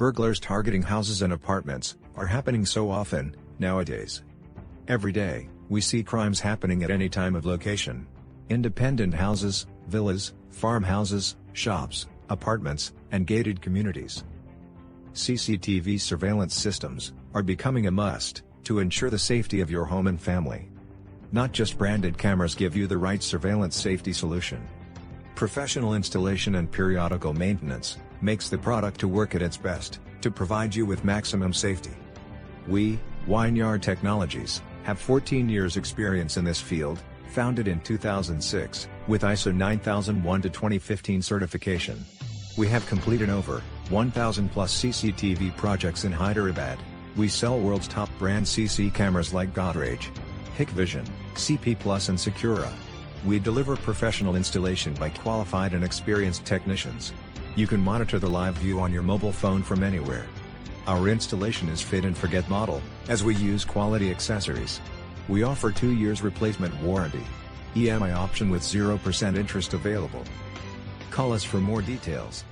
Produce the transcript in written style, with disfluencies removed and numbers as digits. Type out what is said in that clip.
Burglars targeting houses and apartments are happening so often nowadays. Every day, we see crimes happening at any time of location. Independent houses, villas, farmhouses, shops, apartments, and gated communities. CCTV surveillance systems are becoming a must to ensure the safety of your home and family. Not just branded cameras give you the right surveillance safety solution. Professional installation and periodical maintenance makes the product to work at its best, to provide you with maximum safety. We, Wineyard Technologies, have 14 years experience in this field, founded in 2006, with ISO 9001-2015 certification. We have completed over 1,000 plus CCTV projects in Hyderabad. We sell world's top brand CC cameras like Godrej, Hikvision, CP Plus and Secura. We deliver professional installation by qualified and experienced technicians. You can monitor the live view on your mobile phone from anywhere. Our installation is fit and forget model, as we use quality accessories. We offer 2 years replacement warranty. EMI option with 0% interest available. Call us for more details.